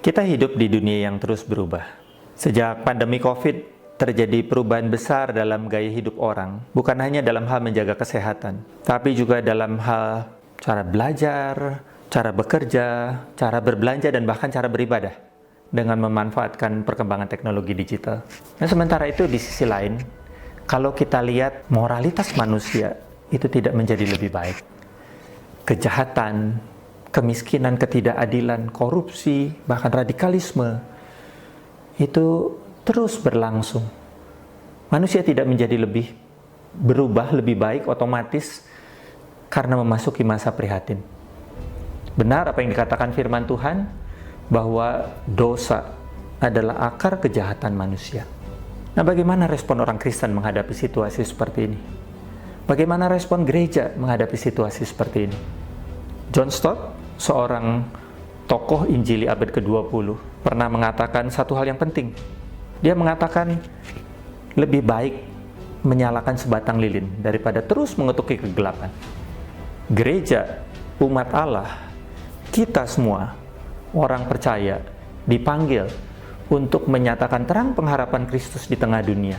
Kita hidup di dunia yang terus berubah. Sejak pandemi COVID, terjadi perubahan besar dalam gaya hidup orang, bukan hanya dalam hal menjaga kesehatan, tapi juga dalam hal cara belajar, cara bekerja, cara berbelanja, dan bahkan cara beribadah dengan memanfaatkan perkembangan teknologi digital. Nah, sementara itu di sisi lain, kalau kita lihat moralitas manusia itu tidak menjadi lebih baik. Kejahatan, kemiskinan, ketidakadilan, korupsi, bahkan radikalisme itu terus berlangsung. Manusia tidak menjadi berubah lebih baik otomatis karena memasuki masa prihatin. Benar apa yang dikatakan firman Tuhan bahwa dosa adalah akar kejahatan manusia. Nah, bagaimana respon orang Kristen menghadapi situasi seperti ini? Bagaimana respon gereja menghadapi situasi seperti ini? John Stott, seorang tokoh Injili abad ke-20, pernah mengatakan satu hal yang penting. Dia mengatakan lebih baik menyalakan sebatang lilin daripada terus mengetuki kegelapan. Gereja, umat Allah, kita semua, orang percaya, dipanggil untuk menyatakan terang pengharapan Kristus di tengah dunia,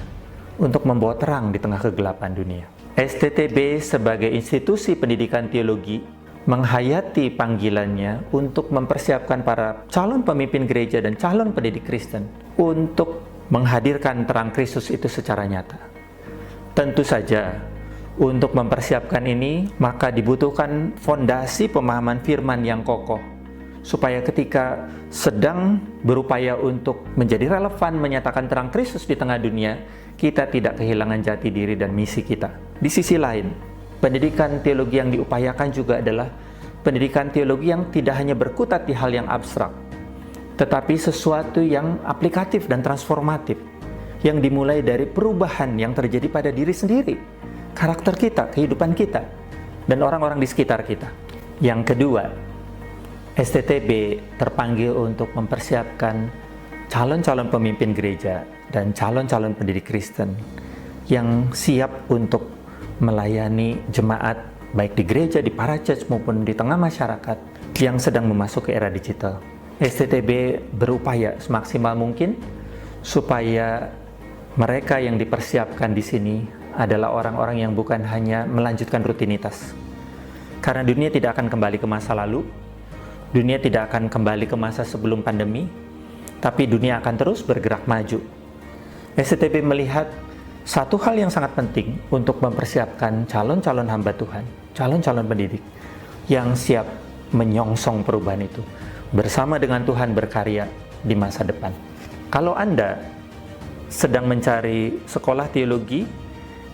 untuk membawa terang di tengah kegelapan dunia. STTB sebagai institusi pendidikan teologi menghayati panggilannya untuk mempersiapkan para calon pemimpin gereja dan calon pendidik Kristen untuk menghadirkan terang Kristus itu secara nyata. Tentu saja, untuk mempersiapkan ini, maka dibutuhkan fondasi pemahaman firman yang kokoh, supaya ketika sedang berupaya untuk menjadi relevan menyatakan terang Kristus di tengah dunia, kita tidak kehilangan jati diri dan misi kita. Di sisi lain, pendidikan teologi yang diupayakan juga adalah pendidikan teologi yang tidak hanya berkutat di hal yang abstrak, tetapi sesuatu yang aplikatif dan transformatif, yang dimulai dari perubahan yang terjadi pada diri sendiri, karakter kita, kehidupan kita, dan orang-orang di sekitar kita. Yang kedua, STTB terpanggil untuk mempersiapkan calon-calon pemimpin gereja dan calon-calon pendidik Kristen yang siap untuk melayani jemaat baik di gereja, di para church maupun di tengah masyarakat yang sedang memasuki era digital. STTB berupaya semaksimal mungkin supaya mereka yang dipersiapkan di sini adalah orang-orang yang bukan hanya melanjutkan rutinitas. Karena dunia tidak akan kembali ke masa lalu, dunia tidak akan kembali ke masa sebelum pandemi, tapi dunia akan terus bergerak maju. STTB melihat satu hal yang sangat penting untuk mempersiapkan calon-calon hamba Tuhan, calon-calon pendidik yang siap menyongsong perubahan itu, bersama dengan Tuhan berkarya di masa depan. Kalau Anda sedang mencari sekolah teologi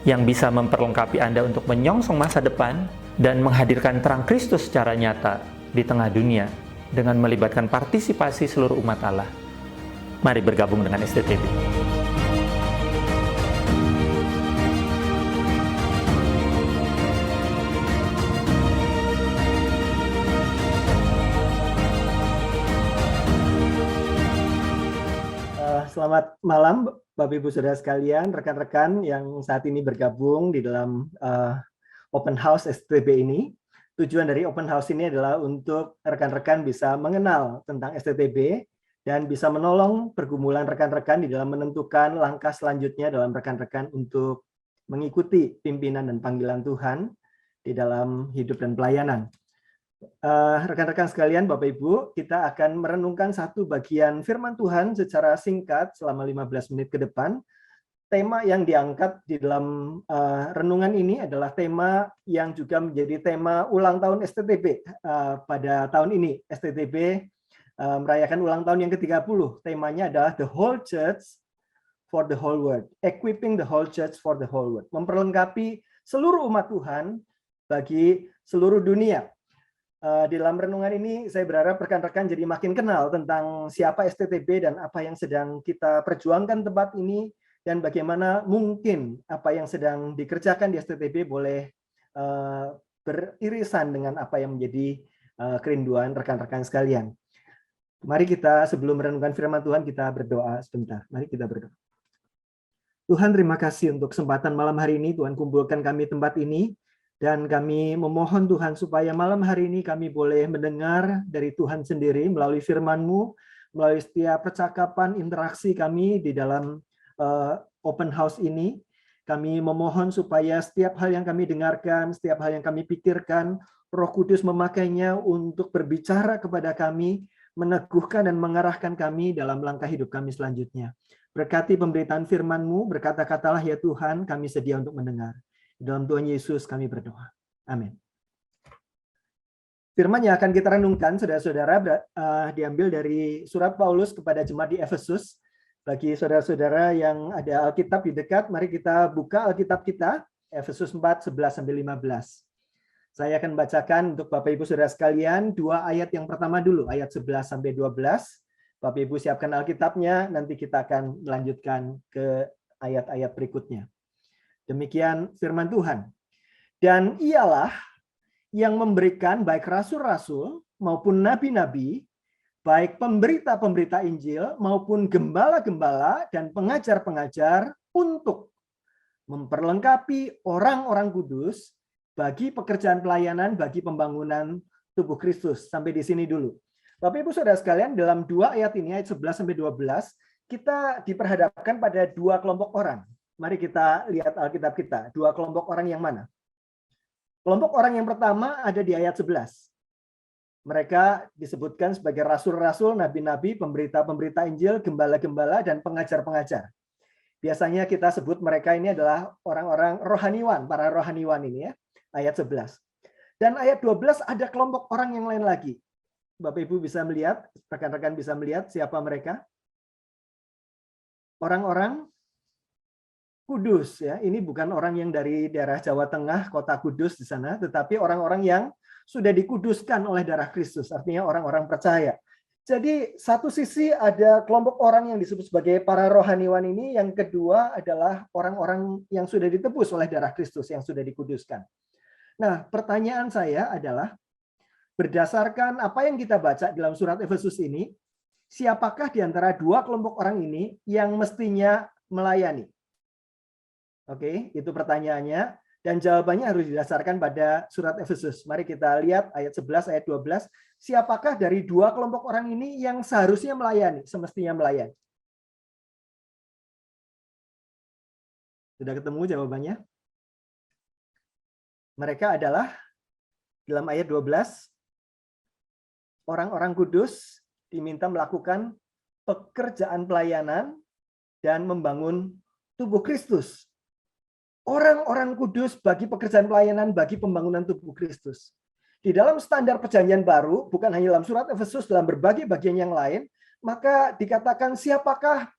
yang bisa memperlengkapi Anda untuk menyongsong masa depan dan menghadirkan terang Kristus secara nyata di tengah dunia dengan melibatkan partisipasi seluruh umat Allah, mari bergabung dengan STTB. Selamat malam Bapak Ibu Saudara sekalian, rekan-rekan yang saat ini bergabung di dalam Open House STTB ini. Tujuan dari Open House ini adalah untuk rekan-rekan bisa mengenal tentang STTB dan bisa menolong pergumulan rekan-rekan di dalam menentukan langkah selanjutnya dalam rekan-rekan untuk mengikuti pimpinan dan panggilan Tuhan di dalam hidup dan pelayanan. Rekan-rekan sekalian, Bapak Ibu, kita akan merenungkan satu bagian firman Tuhan secara singkat selama 15 menit ke depan. Tema yang diangkat di dalam renungan ini adalah tema yang juga menjadi tema ulang tahun STTB pada tahun ini. STTB merayakan ulang tahun yang ke-30. Temanya adalah The Whole Church for the Whole World. Equipping the Whole Church for the Whole World. Memperlengkapi seluruh umat Tuhan bagi seluruh dunia. Di dalam renungan ini saya berharap rekan-rekan jadi makin kenal tentang siapa STTB dan apa yang sedang kita perjuangkan tempat ini, dan bagaimana mungkin apa yang sedang dikerjakan di STTB boleh beririsan dengan apa yang menjadi kerinduan rekan-rekan sekalian. Mari kita sebelum merenungkan firman Tuhan kita berdoa sebentar. Mari kita berdoa. Tuhan, terima kasih untuk kesempatan malam hari ini. Tuhan kumpulkan kami tempat ini. Dan kami memohon Tuhan supaya malam hari ini kami boleh mendengar dari Tuhan sendiri melalui firman-Mu, melalui setiap percakapan, interaksi kami di dalam open house ini. Kami memohon supaya setiap hal yang kami dengarkan, setiap hal yang kami pikirkan, Roh Kudus memakainya untuk berbicara kepada kami, meneguhkan dan mengarahkan kami dalam langkah hidup kami selanjutnya. Berkati pemberitaan firman-Mu, berkata-katalah ya Tuhan, kami sedia untuk mendengar. Dalam Tuhan Yesus kami berdoa. Amin. Firman yang akan kita renungkan, saudara-saudara, diambil dari surat Paulus kepada jemaat di Efesus. Bagi saudara-saudara yang ada Alkitab di dekat, mari kita buka Alkitab kita, Efesus 4, 11-15. Saya akan bacakan untuk Bapak Ibu Saudara sekalian, dua ayat yang pertama dulu, ayat 11-12. Bapak Ibu siapkan Alkitabnya, nanti kita akan melanjutkan ke ayat-ayat berikutnya. Demikian firman Tuhan. Dan ialah yang memberikan baik rasul-rasul maupun nabi-nabi, baik pemberita-pemberita Injil maupun gembala-gembala dan pengajar-pengajar untuk memperlengkapi orang-orang kudus bagi pekerjaan pelayanan, bagi pembangunan tubuh Kristus. Sampai di sini dulu. Bapak Ibu Saudara sekalian, dalam dua ayat ini, ayat 11-12, kita diperhadapkan pada dua kelompok orang. Mari kita lihat Alkitab kita. Dua kelompok orang yang mana? Kelompok orang yang pertama ada di ayat 11. Mereka disebutkan sebagai rasul-rasul, nabi-nabi, pemberita-pemberita Injil, gembala-gembala, dan pengajar-pengajar. Biasanya kita sebut mereka ini adalah orang-orang rohaniwan, para rohaniwan ini ya. Ayat 11. Dan ayat 12 ada kelompok orang yang lain lagi. Bapak Ibu bisa melihat, rekan-rekan bisa melihat siapa mereka? Orang-orang kudus ya. Ini bukan orang yang dari daerah Jawa Tengah, kota Kudus di sana, tetapi orang-orang yang sudah dikuduskan oleh darah Kristus, artinya orang-orang percaya. Jadi satu sisi ada kelompok orang yang disebut sebagai para rohaniwan ini, yang kedua adalah orang-orang yang sudah ditebus oleh darah Kristus, yang sudah dikuduskan. Nah, pertanyaan saya adalah, berdasarkan apa yang kita baca dalam surat Efesus ini, siapakah di antara dua kelompok orang ini yang mestinya melayani? Oke, itu pertanyaannya. Dan jawabannya harus didasarkan pada surat Efesus. Mari kita lihat ayat 11, ayat 12. Siapakah dari dua kelompok orang ini yang seharusnya melayani, semestinya melayani? Sudah ketemu jawabannya? Mereka adalah, dalam ayat 12, orang-orang kudus diminta melakukan pekerjaan pelayanan dan membangun tubuh Kristus. Orang-orang kudus bagi pekerjaan pelayanan, bagi pembangunan tubuh Kristus. Di dalam standar perjanjian baru, bukan hanya dalam surat Efesus, dalam berbagai bagian yang lain, maka dikatakan siapakah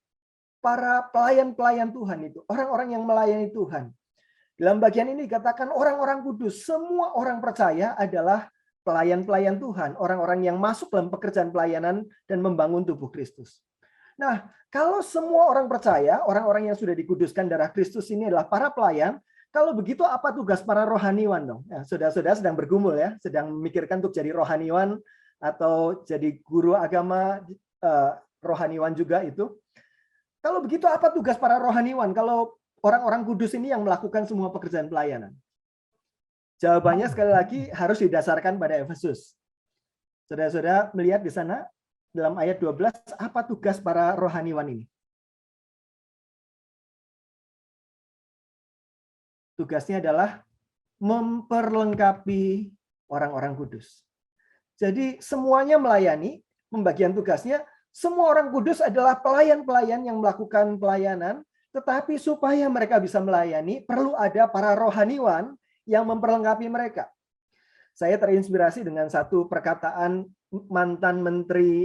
para pelayan-pelayan Tuhan itu, orang-orang yang melayani Tuhan. Dalam bagian ini dikatakan orang-orang kudus, semua orang percaya adalah pelayan-pelayan Tuhan, orang-orang yang masuk dalam pekerjaan pelayanan dan membangun tubuh Kristus. Nah, kalau semua orang percaya, orang-orang yang sudah dikuduskan darah Kristus ini adalah para pelayan, kalau begitu apa tugas para rohaniwan dong? Nah, saudara-saudara sedang bergumul ya, sedang memikirkan untuk jadi rohaniwan atau jadi guru agama, rohaniwan juga itu. Kalau begitu apa tugas para rohaniwan kalau orang-orang kudus ini yang melakukan semua pekerjaan pelayanan? Jawabannya sekali lagi harus didasarkan pada Efesus. Saudara-saudara melihat di sana, dalam ayat 12, apa tugas para rohaniwan ini? Tugasnya adalah memperlengkapi orang-orang kudus. Jadi semuanya melayani, pembagian tugasnya, semua orang kudus adalah pelayan-pelayan yang melakukan pelayanan, tetapi supaya mereka bisa melayani, perlu ada para rohaniwan yang memperlengkapi mereka. Saya terinspirasi dengan satu perkataan mantan Menteri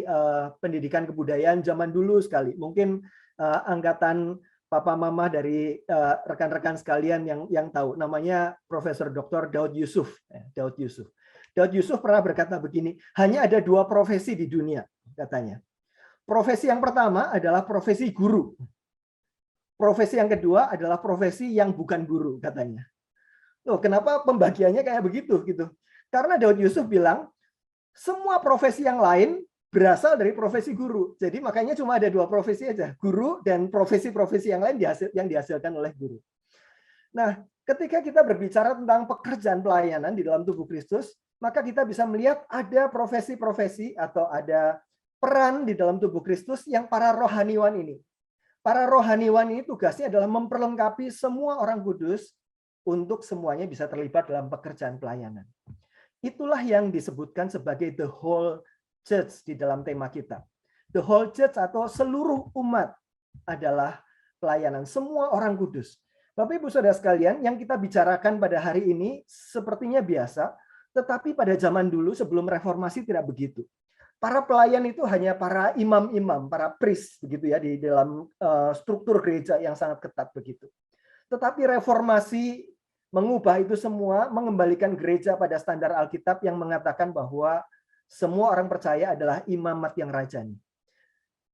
Pendidikan Kebudayaan zaman dulu sekali. Mungkin angkatan papa mama dari rekan-rekan sekalian yang tahu. Namanya Profesor Dr. Daud Yusuf. Daud Yusuf pernah berkata begini, hanya ada dua profesi di dunia, katanya. Profesi yang pertama adalah profesi guru. Profesi yang kedua adalah profesi yang bukan guru, katanya. Loh, kenapa pembagiannya kayak begitu gitu? Karena Daud Yusuf bilang, semua profesi yang lain berasal dari profesi guru. Jadi makanya cuma ada dua profesi aja, guru dan profesi-profesi yang lain yang dihasilkan oleh guru. Nah, ketika kita berbicara tentang pekerjaan pelayanan di dalam tubuh Kristus, maka kita bisa melihat ada profesi-profesi atau ada peran di dalam tubuh Kristus yang para rohaniwan ini. Para rohaniwan ini tugasnya adalah memperlengkapi semua orang kudus untuk semuanya bisa terlibat dalam pekerjaan pelayanan. Itulah yang disebutkan sebagai the whole church di dalam tema kita. The whole church atau seluruh umat adalah pelayanan semua orang kudus. Bapak Ibu Saudara sekalian, yang kita bicarakan pada hari ini sepertinya biasa, tetapi pada zaman dulu sebelum reformasi tidak begitu. Para pelayan itu hanya para imam-imam, para priest begitu ya di dalam struktur gereja yang sangat ketat begitu. Tetapi reformasi mengubah itu semua, mengembalikan gereja pada standar Alkitab yang mengatakan bahwa semua orang percaya adalah imamat yang rajani.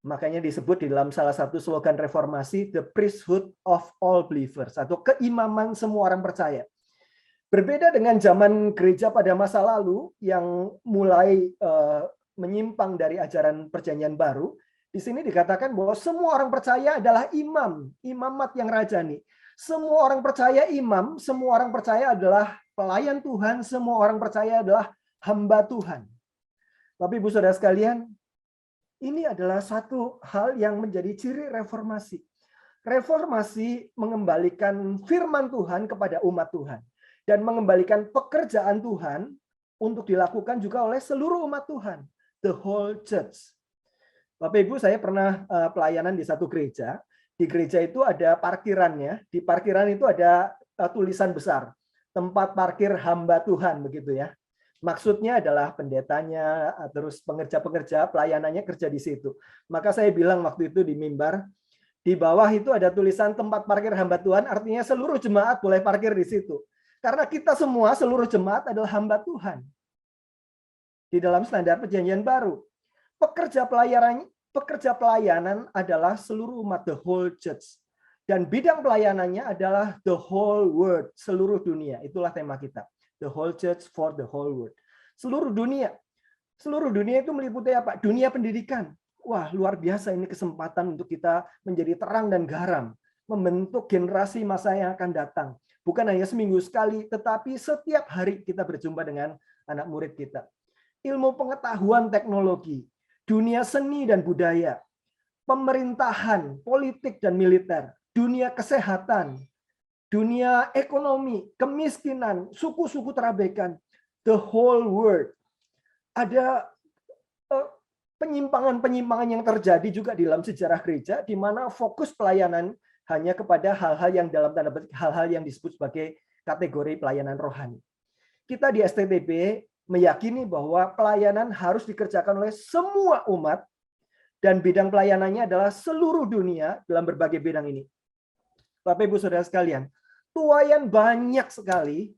Makanya disebut di dalam salah satu slogan reformasi, the priesthood of all believers, atau keimaman semua orang percaya. Berbeda dengan zaman gereja pada masa lalu yang mulai menyimpang dari ajaran perjanjian baru, di sini dikatakan bahwa semua orang percaya adalah imam, imamat yang rajani. Semua orang percaya imam, semua orang percaya adalah pelayan Tuhan, semua orang percaya adalah hamba Tuhan. Tapi Ibu Saudara sekalian, ini adalah satu hal yang menjadi ciri reformasi. Reformasi mengembalikan firman Tuhan kepada umat Tuhan dan mengembalikan pekerjaan Tuhan untuk dilakukan juga oleh seluruh umat Tuhan, the whole church. Bapak Ibu, saya pernah pelayanan di satu gereja. Di gereja itu ada parkirannya. Di parkiran itu ada tulisan besar, tempat parkir hamba Tuhan begitu ya. Maksudnya adalah pendetanya, terus pengerja-pengerja pelayanannya kerja di situ. Maka saya bilang waktu itu di mimbar, di bawah itu ada tulisan tempat parkir hamba Tuhan, artinya seluruh jemaat boleh parkir di situ. Karena kita semua, seluruh jemaat adalah hamba Tuhan. Di dalam standar perjanjian baru. Pekerja pelayanan adalah seluruh umat, the whole church. Dan bidang pelayanannya adalah the whole world, seluruh dunia. Itulah tema kita. The whole church for the whole world. Seluruh dunia. Seluruh dunia itu meliputi apa? Dunia pendidikan. Wah, luar biasa ini kesempatan untuk kita menjadi terang dan garam. Membentuk generasi masa yang akan datang. Bukan hanya seminggu sekali, tetapi setiap hari kita berjumpa dengan anak murid kita. Ilmu pengetahuan teknologi, dunia seni dan budaya, pemerintahan, politik dan militer, dunia kesehatan, dunia ekonomi, kemiskinan, suku-suku terabaikan, the whole world. Ada penyimpangan-penyimpangan yang terjadi juga di dalam sejarah gereja, di mana fokus pelayanan hanya kepada hal-hal yang dalam tanda petik hal-hal yang disebut sebagai kategori pelayanan rohani. Kita di STTB meyakini bahwa pelayanan harus dikerjakan oleh semua umat, dan bidang pelayanannya adalah seluruh dunia dalam berbagai bidang ini. Bapak Ibu Saudara sekalian, tuayan banyak sekali,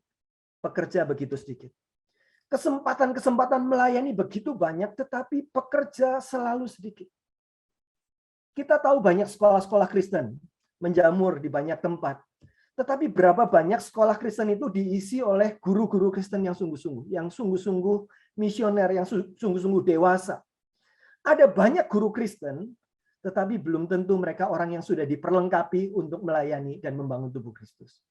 pekerja begitu sedikit. Kesempatan-kesempatan melayani begitu banyak, tetapi pekerja selalu sedikit. Kita tahu banyak sekolah-sekolah Kristen menjamur di banyak tempat. Tetapi berapa banyak sekolah Kristen itu diisi oleh guru-guru Kristen yang sungguh-sungguh misioner, yang sungguh-sungguh dewasa. Ada banyak guru Kristen, tetapi belum tentu mereka orang yang sudah diperlengkapi untuk melayani dan membangun tubuh Kristus.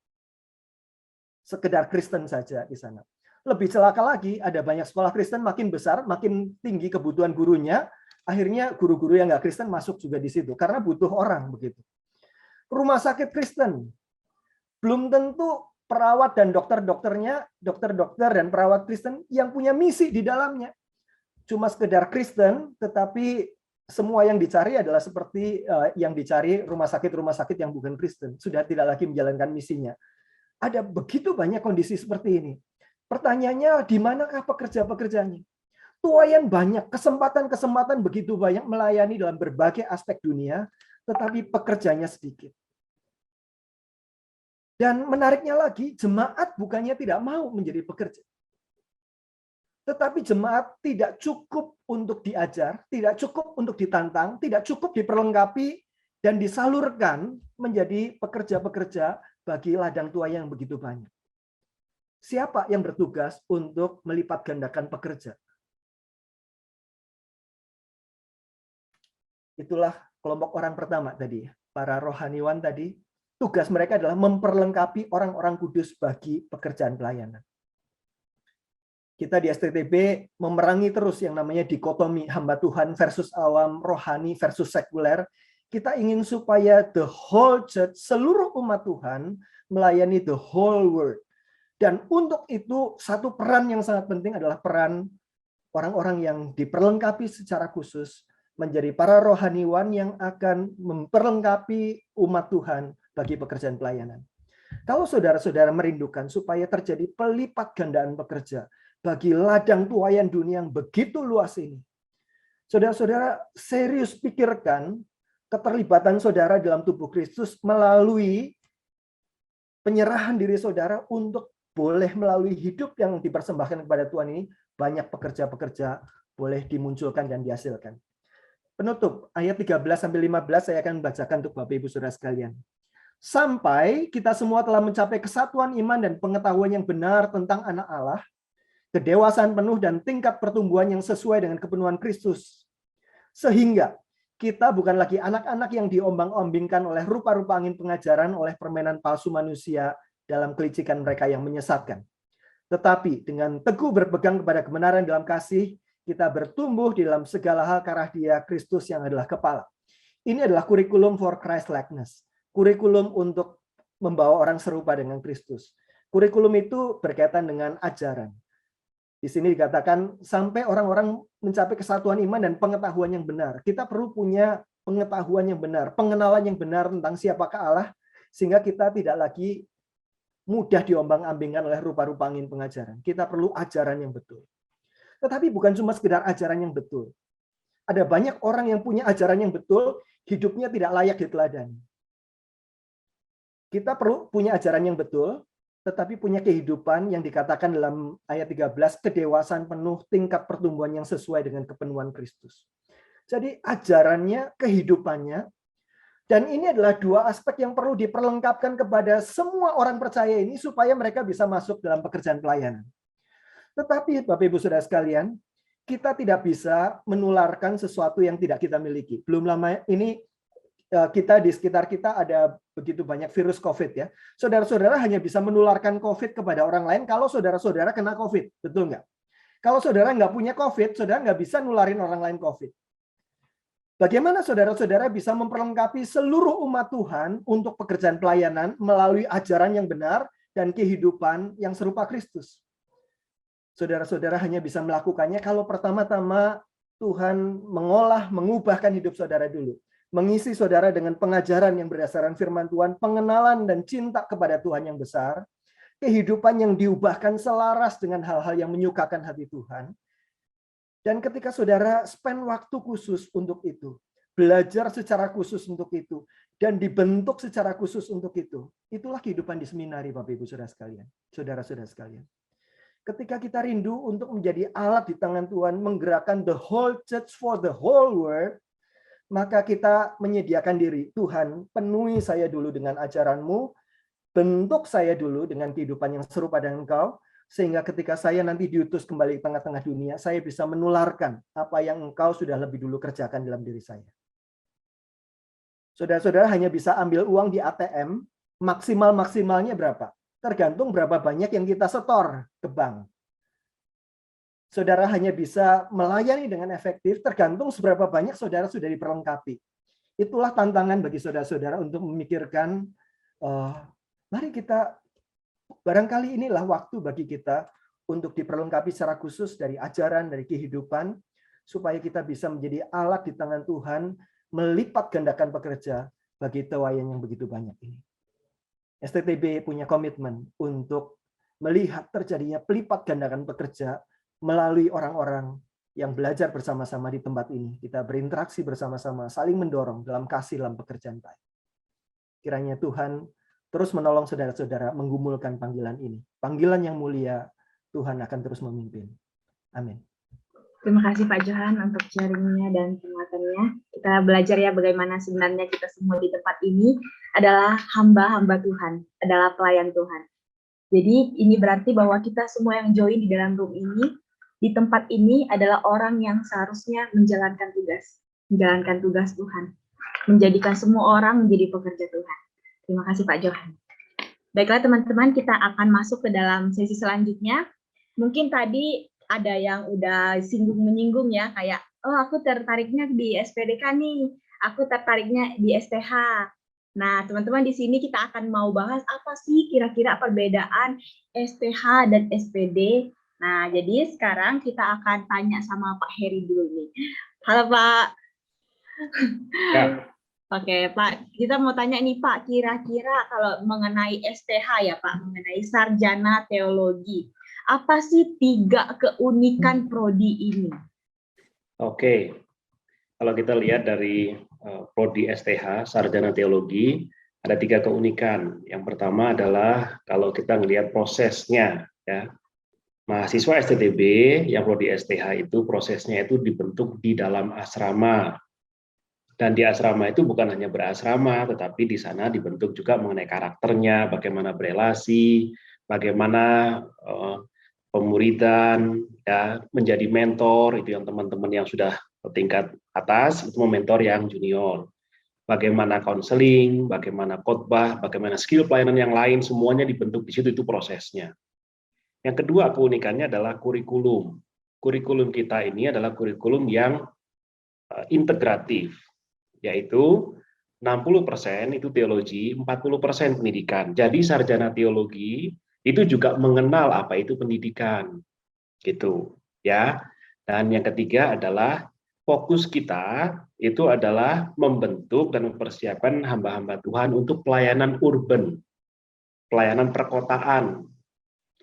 Sekedar Kristen saja di sana. Lebih celaka lagi, ada banyak sekolah Kristen makin besar, makin tinggi kebutuhan gurunya, akhirnya guru-guru yang nggak Kristen masuk juga di situ, karena butuh orang begitu. Rumah sakit Kristen, belum tentu perawat dan dokter-dokternya, dokter-dokter dan perawat Kristen yang punya misi di dalamnya. Cuma sekedar Kristen, tetapi semua yang dicari adalah seperti yang dicari rumah sakit yang bukan Kristen. Sudah tidak lagi menjalankan misinya. Ada begitu banyak kondisi seperti ini. Pertanyaannya, di manakah pekerja-pekerjanya? Tuayan banyak, kesempatan-kesempatan begitu banyak melayani dalam berbagai aspek dunia, tetapi pekerjanya sedikit. Dan menariknya lagi, jemaat bukannya tidak mau menjadi pekerja. Tetapi jemaat tidak cukup untuk diajar, tidak cukup untuk ditantang, tidak cukup diperlengkapi, dan disalurkan menjadi pekerja-pekerja bagi ladang tua yang begitu banyak. Siapa yang bertugas untuk melipat gandakan pekerja? Itulah kelompok orang pertama tadi, para rohaniwan tadi. Tugas mereka adalah memperlengkapi orang-orang kudus bagi pekerjaan pelayanan. kita di STTB memerangi terus yang namanya dikotomi hamba Tuhan versus awam, rohani versus sekuler. Kita ingin supaya the whole church, seluruh umat Tuhan, melayani the whole world. Dan untuk itu, satu peran yang sangat penting adalah peran orang-orang yang diperlengkapi secara khusus menjadi para rohaniwan yang akan memperlengkapi umat Tuhan bagi pekerjaan pelayanan. Kalau saudara-saudara merindukan supaya terjadi pelipat gandaan pekerja bagi ladang tuaian dunia yang begitu luas ini, saudara-saudara serius pikirkan keterlibatan saudara dalam tubuh Kristus melalui penyerahan diri saudara untuk boleh melalui hidup yang dipersembahkan kepada Tuhan ini, banyak pekerja-pekerja boleh dimunculkan dan dihasilkan. Penutup, ayat 13-15 saya akan bacakan untuk Bapak Ibu Saudara sekalian. Sampai kita semua telah mencapai kesatuan iman dan pengetahuan yang benar tentang anak Allah, kedewasaan penuh dan tingkat pertumbuhan yang sesuai dengan kepenuhan Kristus. Sehingga kita bukan lagi anak-anak yang diombang-ombingkan oleh rupa-rupa angin pengajaran, oleh permainan palsu manusia dalam kelicikan mereka yang menyesatkan. Tetapi dengan teguh berpegang kepada kebenaran dalam kasih, kita bertumbuh di dalam segala hal ke arah Dia, Kristus yang adalah kepala. Ini adalah kurikulum for Christ-likeness. Kurikulum untuk membawa orang serupa dengan Kristus. Kurikulum itu berkaitan dengan ajaran. Di sini dikatakan sampai orang-orang mencapai kesatuan iman dan pengetahuan yang benar. Kita perlu punya pengetahuan yang benar, pengenalan yang benar tentang siapakah Allah, sehingga kita tidak lagi mudah diombang-ambingkan oleh rupa-rupa angin pengajaran. Kita perlu ajaran yang betul. Tetapi bukan cuma sekedar ajaran yang betul. Ada banyak orang yang punya ajaran yang betul, hidupnya tidak layak diteladani. Kita perlu punya ajaran yang betul, tetapi punya kehidupan yang dikatakan dalam ayat 13, kedewasaan penuh, tingkat pertumbuhan yang sesuai dengan kepenuhan Kristus. Jadi ajarannya, kehidupannya, dan ini adalah dua aspek yang perlu diperlengkapkan kepada semua orang percaya ini supaya mereka bisa masuk dalam pekerjaan pelayanan. Tetapi Bapak Ibu Saudara sekalian, kita tidak bisa menularkan sesuatu yang tidak kita miliki. Belum lama ini kita di sekitar kita ada begitu banyak virus COVID ya. Saudara-saudara hanya bisa menularkan COVID kepada orang lain kalau saudara-saudara kena COVID. Betul nggak? Kalau saudara nggak punya COVID, saudara nggak bisa nularin orang lain COVID. Bagaimana saudara-saudara bisa memperlengkapi seluruh umat Tuhan untuk pekerjaan pelayanan melalui ajaran yang benar dan kehidupan yang serupa Kristus? Saudara-saudara hanya bisa melakukannya kalau pertama-tama Tuhan mengolah, mengubahkan hidup saudara dulu. Mengisi saudara dengan pengajaran yang berdasarkan firman Tuhan, pengenalan dan cinta kepada Tuhan yang besar, kehidupan yang diubahkan selaras dengan hal-hal yang menyukakan hati Tuhan. Dan ketika saudara spend waktu khusus untuk itu, belajar secara khusus untuk itu, dan dibentuk secara khusus untuk itu, itulah kehidupan di seminari Bapak Ibu Saudara sekalian, saudara-saudara sekalian. Ketika kita rindu untuk menjadi alat di tangan Tuhan, menggerakkan the whole church for the whole world, maka kita menyediakan diri. Tuhan, penuhi saya dulu dengan ajaran-Mu, bentuk saya dulu dengan kehidupan yang serupa dengan Engkau, sehingga ketika saya nanti diutus kembali ke tengah-tengah dunia, saya bisa menularkan apa yang Engkau sudah lebih dulu kerjakan dalam diri saya. Saudara-saudara hanya bisa ambil uang di ATM, maksimalnya berapa? Tergantung berapa banyak yang kita setor ke bank. Saudara hanya bisa melayani dengan efektif tergantung seberapa banyak saudara sudah diperlengkapi. Itulah tantangan bagi saudara-saudara untuk memikirkan, mari kita, barangkali inilah waktu bagi kita untuk diperlengkapi secara khusus dari ajaran, dari kehidupan, supaya kita bisa menjadi alat di tangan Tuhan, melipat gandakan pekerja bagi tuaian yang begitu banyak ini. STTB punya komitmen untuk melihat terjadinya pelipat gandakan pekerja melalui orang-orang yang belajar bersama-sama di tempat ini. Kita berinteraksi bersama-sama, saling mendorong dalam kasih dalam pekerjaan baik. Kiranya Tuhan terus menolong saudara-saudara menggumulkan panggilan ini. Panggilan yang mulia, Tuhan akan terus memimpin. Amin. Terima kasih Pak Johan untuk sharingnya dan penguatannya. Kita belajar ya bagaimana sebenarnya kita semua di tempat ini adalah hamba-hamba Tuhan, adalah pelayan Tuhan. Jadi ini berarti bahwa kita semua yang join di dalam room ini, di tempat ini adalah orang yang seharusnya menjalankan tugas Tuhan, menjadikan semua orang menjadi pekerja Tuhan. Terima kasih Pak Johan. Baiklah teman-teman, kita akan masuk ke dalam sesi selanjutnya. Mungkin tadi ada yang udah singgung-menyinggung ya, kayak, oh aku tertariknya di SPDK nih, aku tertariknya di STH. Nah, teman-teman di sini kita akan mau bahas apa sih kira-kira perbedaan STH dan SPD. Nah, jadi sekarang kita akan tanya sama Pak Heri dulu nih. Halo Pak. Ya, Oke, Pak, kita mau tanya nih Pak, kira-kira kalau mengenai STH ya Pak, mengenai sarjana teologi, apa sih 3 keunikan prodi ini? oke. Kalau kita lihat dari prodi STH, Sarjana Teologi, ada 3 keunikan. Yang pertama adalah kalau kita melihat prosesnya, ya. Mahasiswa STTB yang prodi STH itu prosesnya itu dibentuk di dalam asrama. Dan di asrama itu bukan hanya berasrama, tetapi di sana dibentuk juga mengenai karakternya, bagaimana berelasi, bagaimana pemuridan, ya, menjadi mentor, itu yang teman-teman yang sudah tingkat atas, itu mementor yang junior. Bagaimana konseling, bagaimana khotbah, bagaimana skill pelayanan yang lain, semuanya dibentuk di situ, itu prosesnya. Yang kedua keunikannya adalah kurikulum. Kurikulum kita ini adalah kurikulum yang integratif, yaitu 60% itu teologi, 40% pendidikan. Jadi sarjana teologi itu juga mengenal apa itu pendidikan, gitu, ya. Dan yang ketiga adalah fokus kita itu adalah membentuk dan mempersiapkan hamba-hamba Tuhan untuk pelayanan urban, pelayanan perkotaan.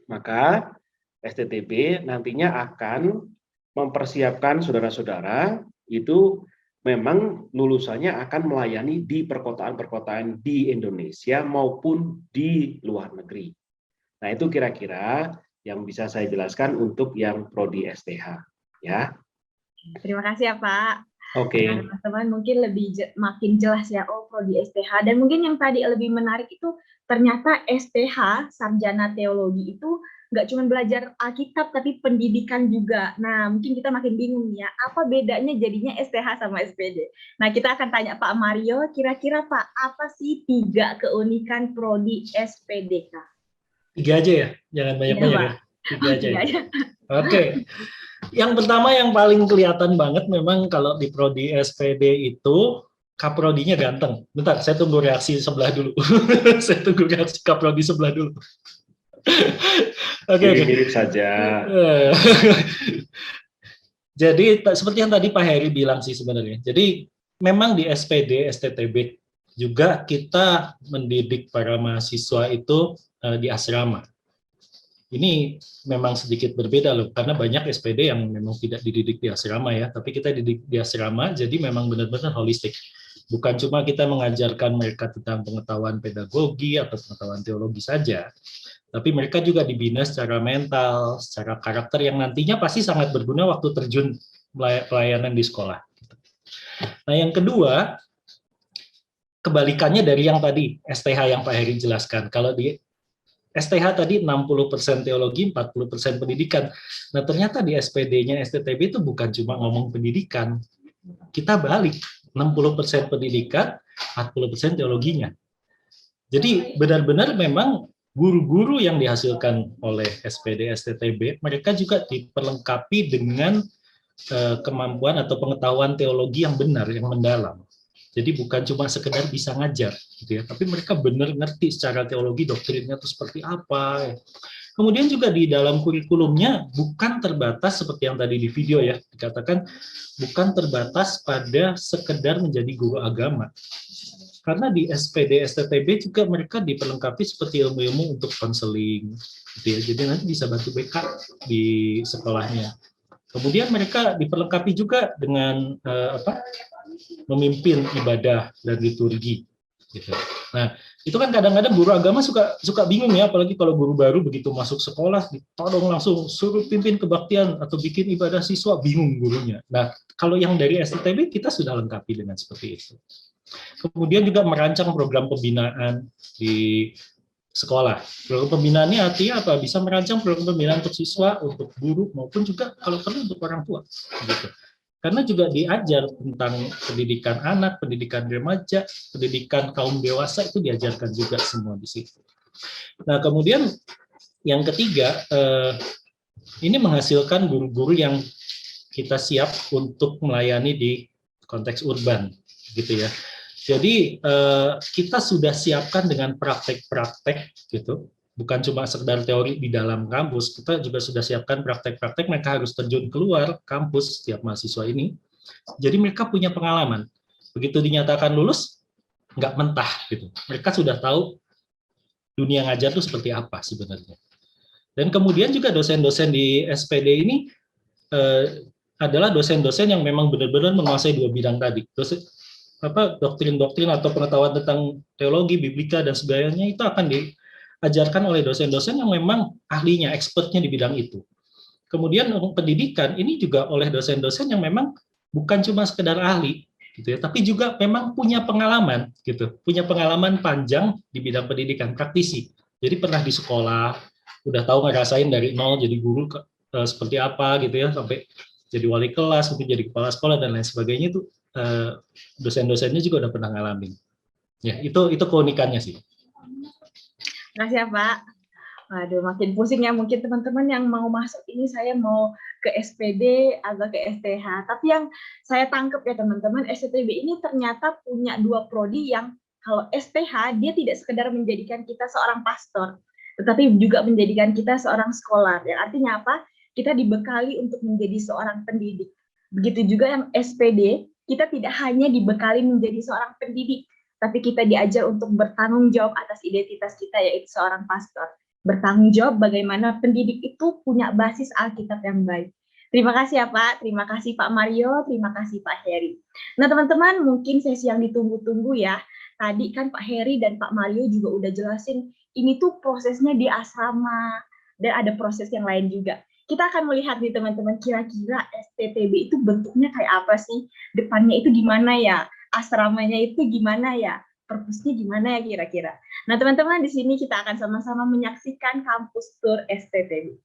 Maka STTB nantinya akan mempersiapkan saudara-saudara itu memang lulusannya akan melayani di perkotaan-perkotaan di Indonesia maupun di luar negeri. Nah, itu kira-kira yang bisa saya jelaskan untuk yang prodi STH, ya. Terima kasih ya Pak. Oke. Nah, teman-teman mungkin makin jelas ya, oh prodi STH. Dan mungkin yang tadi lebih menarik itu ternyata STH, Sarjana Teologi itu nggak cuma belajar Alkitab, tapi pendidikan juga. Nah, mungkin kita makin bingung ya, apa bedanya jadinya STH sama SPD? Nah, kita akan tanya Pak Mario, kira-kira Pak, apa sih 3 keunikan prodi SPDK? 3 aja ya, jangan banyak-banyak ya. 3 aja ya. Oke. Yang pertama yang paling kelihatan banget memang kalau di prodi SPD itu kaprodinya ganteng. Bentar, saya tunggu reaksi sebelah dulu. Saya tunggu reaksi kaprodi sebelah dulu. Oke. Mirip-mirip saja. Jadi seperti yang tadi Pak Heri bilang sih sebenarnya. Jadi memang di SPD, STTB juga kita mendidik para mahasiswa itu di asrama. Ini memang sedikit berbeda loh, karena banyak SPD yang memang tidak dididik di asrama ya, tapi kita didik di asrama, jadi memang benar-benar holistik. Bukan cuma kita mengajarkan mereka tentang pengetahuan pedagogi atau pengetahuan teologi saja, tapi mereka juga dibina secara mental, secara karakter yang nantinya pasti sangat berguna waktu terjun pelayanan di sekolah. Nah, yang kedua, kebalikannya dari yang tadi, STH yang Pak Heri jelaskan. Kalau di STH tadi 60% teologi, 40% pendidikan. Nah, ternyata di SPD-nya STTB itu bukan cuma ngomong pendidikan. Kita balik, 60% pendidikan, 40% teologinya. Jadi benar-benar memang guru-guru yang dihasilkan oleh SPD, STTB, mereka juga diperlengkapi dengan kemampuan atau pengetahuan teologi yang benar, yang mendalam. Jadi bukan cuma sekedar bisa ngajar, gitu ya, tapi mereka benar ngerti secara teologi doktrinnya itu seperti apa. Kemudian juga di dalam kurikulumnya bukan terbatas seperti yang tadi di video ya, dikatakan bukan terbatas pada sekedar menjadi guru agama. Karena di SPD, STTB juga mereka diperlengkapi seperti ilmu-ilmu untuk konseling, gitu ya. Jadi nanti bisa bantu backup di sekolahnya. Kemudian mereka diperlengkapi juga dengan memimpin ibadah dan liturgi. Gitu. Nah, itu kan kadang-kadang guru agama suka bingung ya, apalagi kalau guru baru begitu masuk sekolah, ditodong langsung suruh pimpin kebaktian atau bikin ibadah siswa, bingung gurunya. Nah, kalau yang dari STTB kita sudah lengkapi dengan seperti itu. Kemudian juga merancang program pembinaan di sekolah. Program pembinaannya artinya apa? Bisa merancang program pembinaan untuk siswa, untuk guru, maupun juga kalau perlu untuk orang tua. Gitu. Karena juga diajar tentang pendidikan anak, pendidikan remaja, pendidikan kaum dewasa, itu diajarkan juga semua di situ. Nah, kemudian yang ketiga, ini menghasilkan guru-guru yang kita siap untuk melayani di konteks urban, gitu ya. Jadi kita sudah siapkan dengan praktek-praktek, gitu. Bukan cuma sekedar teori di dalam kampus, kita juga sudah siapkan praktek-praktek, mereka harus terjun keluar kampus setiap mahasiswa ini. Jadi mereka punya pengalaman. Begitu dinyatakan lulus, nggak mentah gitu. Mereka sudah tahu dunia ngajar itu seperti apa sebenarnya. Dan kemudian juga dosen-dosen di SPD ini adalah dosen-dosen yang memang benar-benar menguasai dua bidang tadi. Doktrin-doktrin atau pengetahuan tentang teologi, biblika, dan sebagainya itu akan diajarkan oleh dosen-dosen yang memang ahlinya, expertnya di bidang itu. Kemudian pendidikan ini juga oleh dosen-dosen yang memang bukan cuma sekedar ahli, gitu ya, tapi juga memang punya pengalaman, gitu, punya pengalaman panjang di bidang pendidikan, praktisi. Jadi pernah di sekolah, udah tahu ngerasain dari nol jadi guru seperti apa, gitu ya, sampai jadi wali kelas, mungkin jadi kepala sekolah dan lain sebagainya itu dosen-dosennya juga udah pernah ngalamin. Ya, itu keunikannya sih. Terima kasih ya Pak. Waduh, makin pusing ya mungkin teman-teman yang mau masuk ini, saya mau ke SPD atau ke STH. Tapi yang saya tangkap ya teman-teman, STTB ini ternyata punya dua prodi yang kalau STH dia tidak sekedar menjadikan kita seorang pastor, tetapi juga menjadikan kita seorang scholar. Yang artinya apa? Kita dibekali untuk menjadi seorang pendidik. Begitu juga yang SPD, kita tidak hanya dibekali menjadi seorang pendidik, tapi kita diajar untuk bertanggung jawab atas identitas kita, yaitu seorang pastor. Bertanggung jawab bagaimana pendidik itu punya basis Alkitab yang baik. Terima kasih ya Pak, terima kasih Pak Mario, terima kasih Pak Heri. Nah teman-teman, mungkin sesi yang ditunggu-tunggu ya. Tadi kan Pak Heri dan Pak Mario juga udah jelasin, ini tuh prosesnya di asrama, dan ada proses yang lain juga. Kita akan melihat nih teman-teman, kira-kira STTB itu bentuknya kayak apa sih? Depannya itu gimana ya? Asramanya itu gimana ya? Perpusnya gimana ya kira-kira? Nah teman-teman, di sini kita akan sama-sama menyaksikan kampus tour STTB.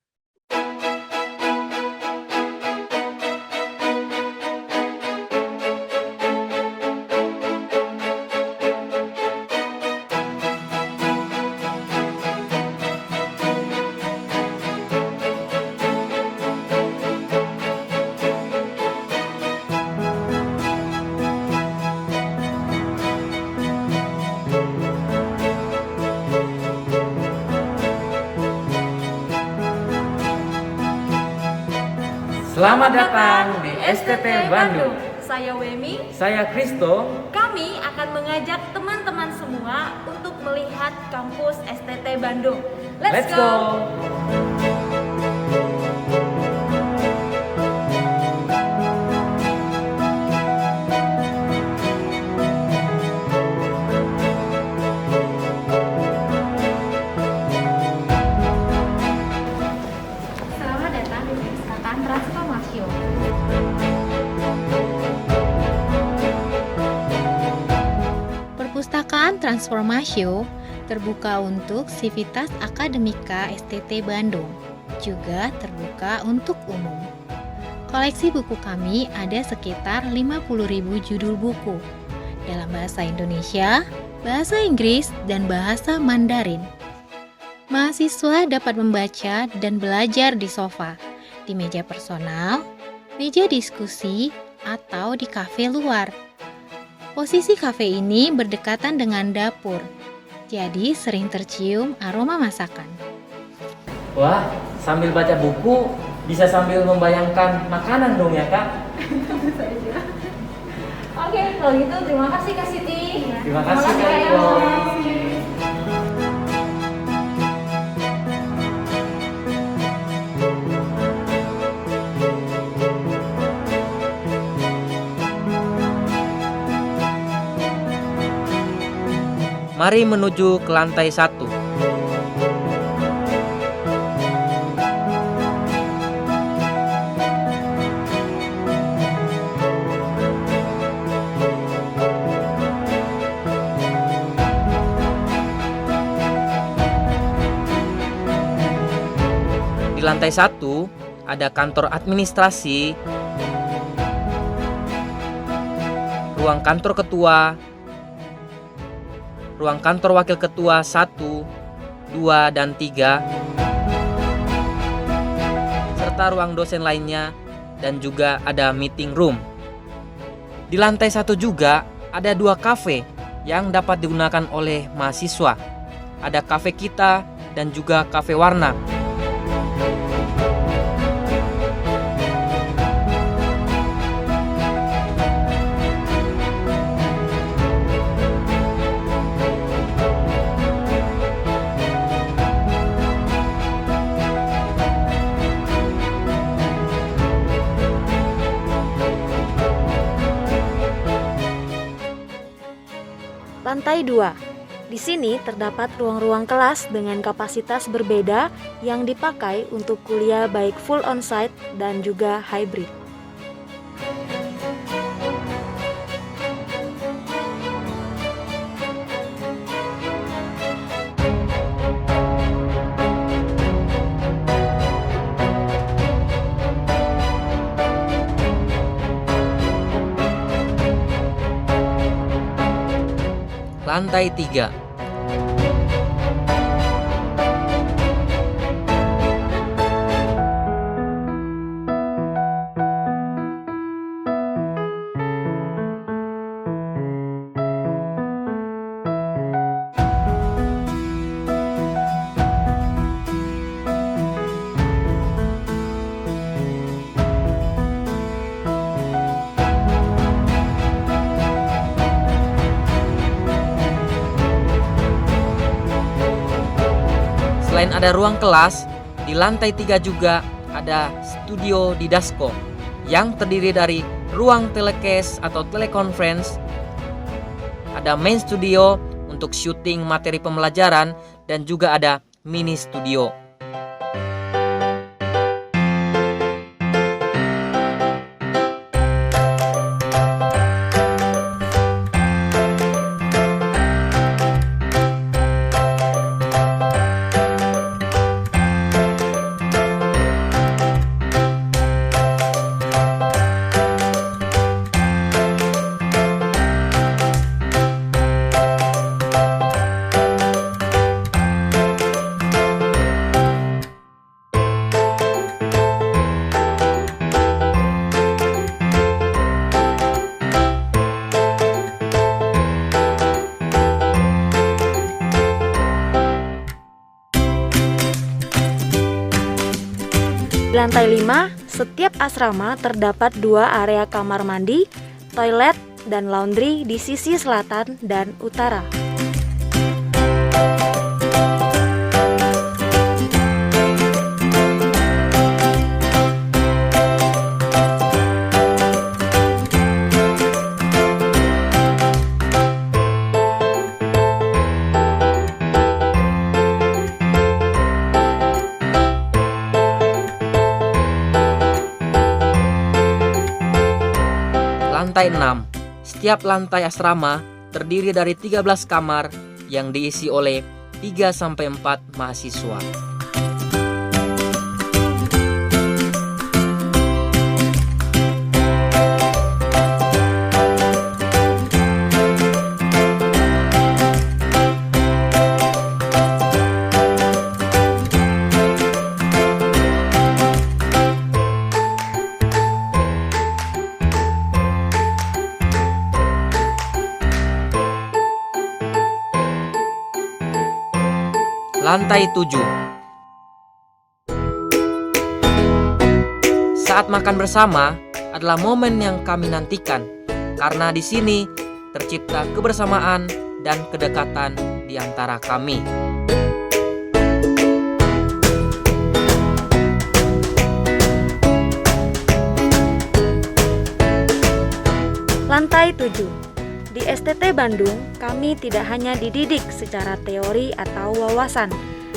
Selamat datang di STT Bandung. Saya Wemi. Saya Kristo. Kami akan mengajak teman-teman semua untuk melihat kampus STT Bandung. Let's go! Selamat datang di Perpustakaan Transformasio. Perpustakaan Transformasio terbuka untuk Sivitas Akademika STT Bandung, juga terbuka untuk umum. Koleksi buku kami ada sekitar 50.000 judul buku dalam bahasa Indonesia, bahasa Inggris, dan bahasa Mandarin. Mahasiswa dapat membaca dan belajar di sofa, di meja personal, meja diskusi, atau di kafe luar. Posisi kafe ini berdekatan dengan dapur, jadi sering tercium aroma masakan. Wah, sambil baca buku bisa sambil membayangkan makanan dong ya Kak? Tentu saja. Oke, kalau gitu terima kasih Kak Siti. Terima kasih Kak Iko. Mari menuju ke lantai 1. Di lantai 1 ada kantor administrasi, ruang kantor ketua, ruang kantor wakil ketua 1, 2, dan 3. serta ruang dosen lainnya, dan juga ada meeting room. Di lantai 1 juga ada 2 kafe yang dapat digunakan oleh mahasiswa. Ada kafe kita dan juga kafe warna. Lantai 2. Di sini terdapat ruang-ruang kelas dengan kapasitas berbeda yang dipakai untuk kuliah baik full on-site dan juga hybrid. Lantai 3. Selain ada ruang kelas, di lantai 3 juga ada studio Didasco yang terdiri dari ruang telecast atau teleconference, ada main studio untuk syuting materi pembelajaran, dan juga ada mini studio. Di lantai 5, setiap asrama terdapat 2 area kamar mandi, toilet, dan laundry di sisi selatan dan utara. Lantai 6. Setiap lantai asrama terdiri dari 13 kamar yang diisi oleh 3-4 mahasiswa. Lantai 7. Saat makan bersama adalah momen yang kami nantikan karena di sini tercipta kebersamaan dan kedekatan di antara kami. Lantai 7. Di STT Bandung, kami tidak hanya dididik secara teori atau wawasan,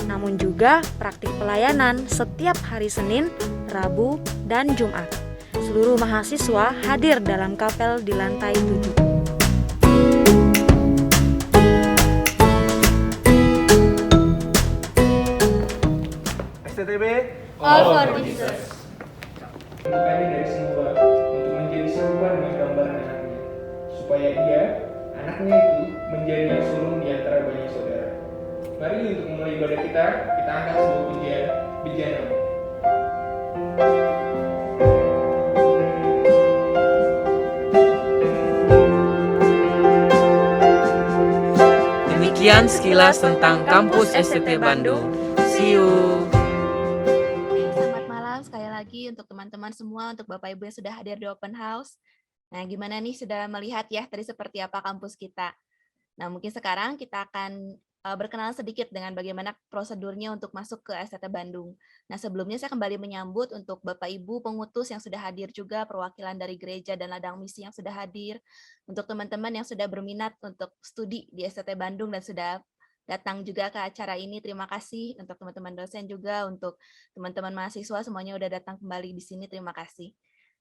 namun juga praktik pelayanan setiap hari Senin, Rabu, dan Jumat. Seluruh mahasiswa hadir dalam kapel di lantai 7. STTB All for Jesus. Bukannya dari semua untuk menjadi serupa dengan gambaran anaknya, supaya ia, anaknya itu, menjadi yang sulung di antara banyak saudara. Mari untuk memulai ibadah kita angkat sebuah pujian, Bijana. Sekian sekilas tentang kampus STT Bandung. See you. Selamat malam sekali lagi untuk teman-teman semua, untuk Bapak Ibu yang sudah hadir di open house. Nah, gimana nih, sudah melihat ya tadi seperti apa kampus kita. Nah, mungkin sekarang kita akan berkenalan sedikit dengan bagaimana prosedurnya untuk masuk ke STT Bandung. Nah, sebelumnya saya kembali menyambut untuk Bapak Ibu pengutus yang sudah hadir juga, perwakilan dari gereja dan ladang misi yang sudah hadir, untuk teman-teman yang sudah berminat untuk studi di STT Bandung dan sudah datang juga ke acara ini. Terima kasih untuk teman-teman dosen juga, untuk teman-teman mahasiswa semuanya udah datang kembali di sini. Terima kasih.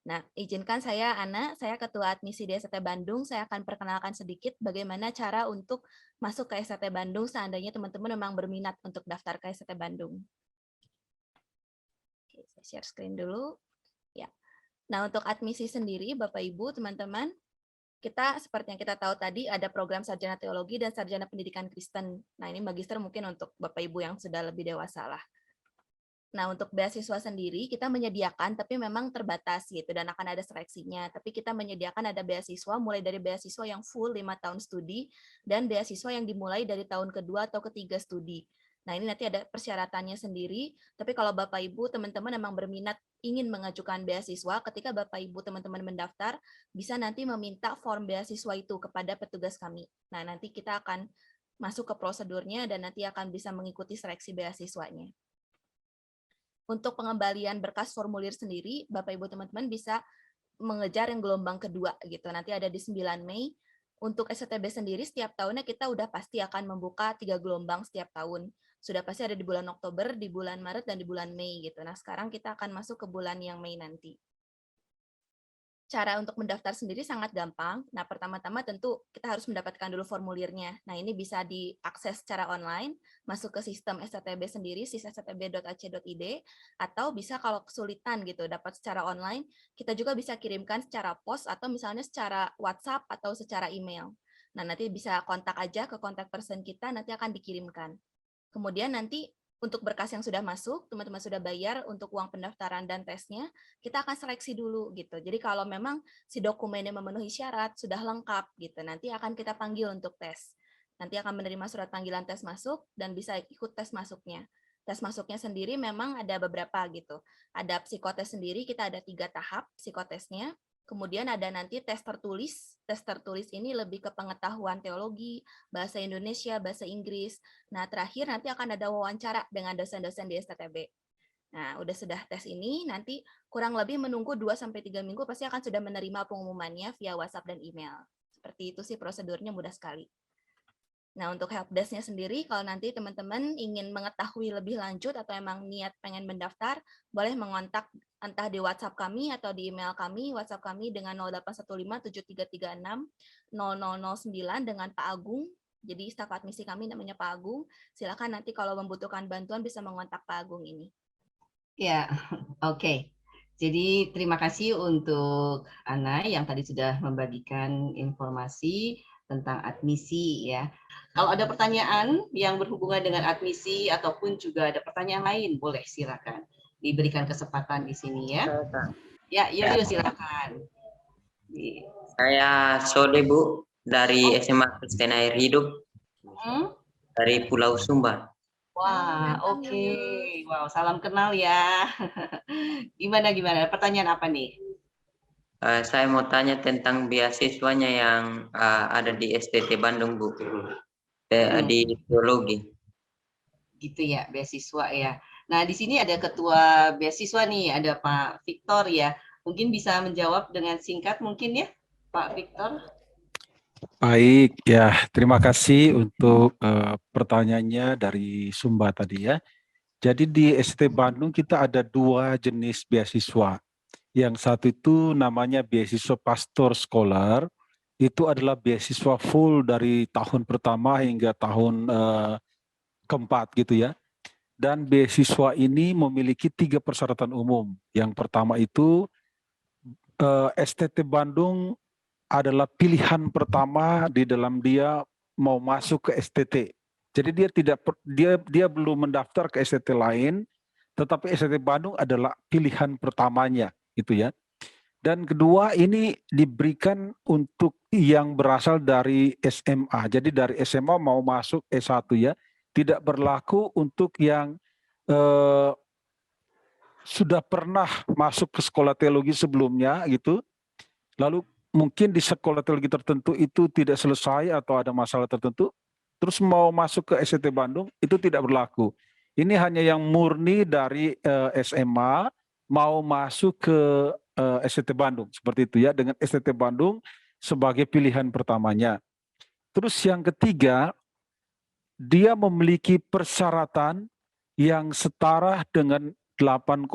Nah, izinkan saya, Ana, saya Ketua Admisi di STT Bandung, saya akan perkenalkan sedikit bagaimana cara untuk masuk ke STT Bandung seandainya teman-teman memang berminat untuk daftar ke STT Bandung. Oke, saya share screen dulu. Ya. Nah, untuk admisi sendiri, Bapak Ibu, teman-teman, kita seperti yang kita tahu tadi ada program sarjana teologi dan sarjana pendidikan Kristen. Nah, ini magister mungkin untuk Bapak Ibu yang sudah lebih dewasa lah. Nah, untuk beasiswa sendiri kita menyediakan, tapi memang terbatas gitu, dan akan ada seleksinya. Tapi kita menyediakan ada beasiswa, mulai dari beasiswa yang full 5 tahun studi, dan beasiswa yang dimulai dari tahun kedua atau ketiga studi. Nah, ini nanti ada persyaratannya sendiri, tapi kalau Bapak Ibu, teman-teman memang berminat ingin mengajukan beasiswa, ketika Bapak Ibu, teman-teman mendaftar, bisa nanti meminta form beasiswa itu kepada petugas kami. Nah, nanti kita akan masuk ke prosedurnya, dan nanti akan bisa mengikuti seleksi beasiswanya. Untuk pengembalian berkas formulir sendiri, Bapak Ibu teman-teman bisa mengejar yang gelombang kedua gitu. Nanti ada di 9 Mei. Untuk STB sendiri setiap tahunnya kita udah pasti akan membuka 3 gelombang setiap tahun. Sudah pasti ada di bulan Oktober, di bulan Maret, dan di bulan Mei gitu. Nah, sekarang kita akan masuk ke bulan yang Mei nanti. Cara untuk mendaftar sendiri sangat gampang. Nah, pertama-tama tentu kita harus mendapatkan dulu formulirnya. Nah, ini bisa diakses secara online, masuk ke sistem STTB sendiri, sis.sttb.ac.id, atau bisa kalau kesulitan gitu, dapat secara online, kita juga bisa kirimkan secara pos atau misalnya secara WhatsApp atau secara email. Nah, nanti bisa kontak aja ke kontak person kita, nanti akan dikirimkan. Kemudian nanti untuk berkas yang sudah masuk, teman-teman sudah bayar untuk uang pendaftaran dan tesnya, kita akan seleksi dulu gitu. Jadi kalau memang si dokumennya memenuhi syarat, sudah lengkap gitu, nanti akan kita panggil untuk tes. Nanti akan menerima surat panggilan tes masuk dan bisa ikut tes masuknya. Tes masuknya sendiri memang ada beberapa gitu. Ada psikotes sendiri, kita ada 3 tahap psikotesnya. Kemudian ada nanti tes tertulis. Tes tertulis ini lebih ke pengetahuan teologi, bahasa Indonesia, bahasa Inggris. Nah, terakhir nanti akan ada wawancara dengan dosen-dosen di STTB. Nah, sudah tes ini, nanti kurang lebih menunggu 2-3 minggu pasti akan sudah menerima pengumumannya via WhatsApp dan email. Seperti itu sih prosedurnya, mudah sekali. Nah, untuk helpdesk-nya sendiri, kalau nanti teman-teman ingin mengetahui lebih lanjut atau emang niat pengen mendaftar, boleh mengontak entah di WhatsApp kami atau di email kami. WhatsApp kami dengan 0815-7336-0009 dengan Pak Agung. Jadi staf admisi kami namanya Pak Agung. Silakan nanti kalau membutuhkan bantuan bisa mengontak Pak Agung ini. Ya, oke. Jadi terima kasih untuk Ana yang tadi sudah membagikan informasi tentang admisi ya. Kalau ada pertanyaan yang berhubungan dengan admisi ataupun juga ada pertanyaan lain, boleh silakan diberikan kesempatan di sini ya. Ya, Yoyo silakan. Saya Sode Bu dari SMA Kristen Air Hidup dari Pulau Sumba. Wah, oke. Wow, salam kenal ya. Gimana? Pertanyaan apa nih? Saya mau tanya tentang beasiswanya yang ada di STT Bandung, Bu. Di teologi. Gitu ya, beasiswa ya. Nah, di sini ada ketua beasiswa nih, ada Pak Victor ya. Mungkin bisa menjawab dengan singkat mungkin ya, Pak Victor. Baik, ya terima kasih untuk pertanyaannya dari Sumba tadi ya. Jadi di STT Bandung kita ada 2 jenis beasiswa. Yang satu itu namanya beasiswa Pastor Scholar, itu adalah beasiswa full dari tahun pertama hingga tahun keempat gitu ya. Dan beasiswa ini memiliki 3 persyaratan umum. Yang pertama itu STT Bandung adalah pilihan pertama di dalam dia mau masuk ke STT. Jadi dia belum mendaftar ke STT lain, tetapi STT Bandung adalah pilihan pertamanya, gitu ya. Dan kedua, ini diberikan untuk yang berasal dari SMA. Jadi dari SMA mau masuk S1 ya, tidak berlaku untuk yang sudah pernah masuk ke sekolah teologi sebelumnya gitu. Lalu mungkin di sekolah teologi tertentu itu tidak selesai atau ada masalah tertentu, terus mau masuk ke STT Bandung, itu tidak berlaku. Ini hanya yang murni dari SMA mau masuk ke STT Bandung, seperti itu ya, dengan STT Bandung sebagai pilihan pertamanya. Terus yang ketiga, dia memiliki persyaratan yang setara dengan 8,0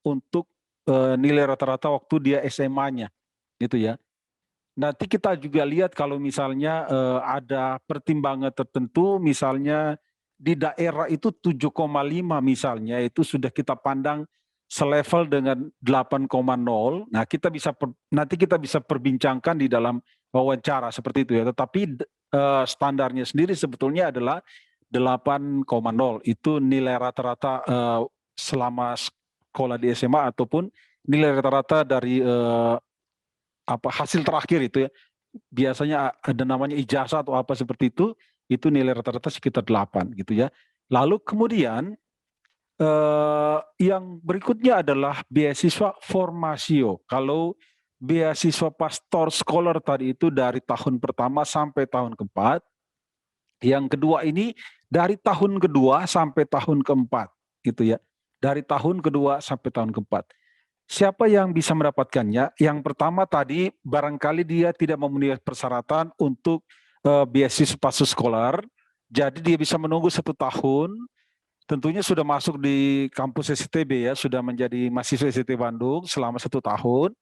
untuk nilai rata-rata waktu dia SMA-nya, gitu ya. Nanti kita juga lihat kalau misalnya ada pertimbangan tertentu, misalnya di daerah itu 7,5 misalnya, itu sudah kita pandang selevel dengan 8,0. Nah, nanti kita bisa perbincangkan di dalam wawancara seperti itu ya. Tetapi standarnya sendiri sebetulnya adalah 8,0. Itu nilai rata-rata selama sekolah di SMA ataupun nilai rata-rata dari hasil terakhir itu ya. Biasanya ada namanya ijazah atau apa seperti itu nilai rata-rata sekitar 8 gitu ya. Lalu kemudian yang berikutnya adalah beasiswa formasio. Kalau beasiswa pastor scholar tadi itu dari tahun pertama sampai tahun keempat. Yang kedua ini dari tahun kedua sampai tahun keempat, gitu ya. Dari tahun kedua sampai tahun keempat. Siapa yang bisa mendapatkannya? Yang pertama tadi barangkali dia tidak memenuhi persyaratan untuk beasiswa pastor scholar. Jadi dia bisa menunggu 1 tahun. Tentunya sudah masuk di kampus STB ya, sudah menjadi mahasiswa STT Bandung selama 1 tahun.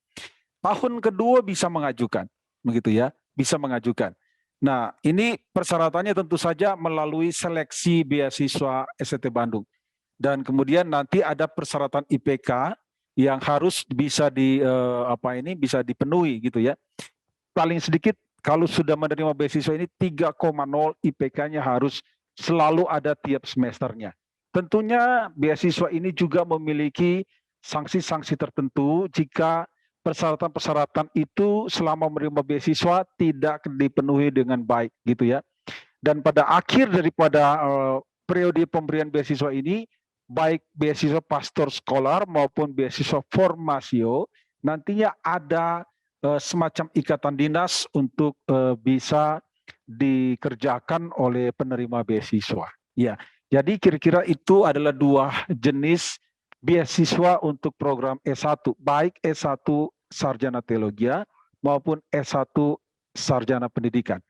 Tahun kedua bisa mengajukan, begitu ya, bisa mengajukan. Nah, ini persyaratannya tentu saja melalui seleksi beasiswa STT Bandung. Dan kemudian nanti ada persyaratan IPK yang harus bisa bisa dipenuhi gitu ya. Paling sedikit kalau sudah menerima beasiswa ini 3,0 IPK-nya harus selalu ada tiap semesternya. Tentunya beasiswa ini juga memiliki sanksi-sanksi tertentu jika persyaratan-persyaratan itu selama menerima beasiswa tidak dipenuhi dengan baik gitu ya. Dan pada akhir daripada periode pemberian beasiswa ini, baik beasiswa pastor scholar maupun beasiswa formasio, nantinya ada semacam ikatan dinas untuk bisa dikerjakan oleh penerima beasiswa. Ya. Jadi kira-kira itu adalah 2 jenis beasiswa untuk program S1, baik S1 Sarjana Teologi maupun S1 Sarjana Pendidikan.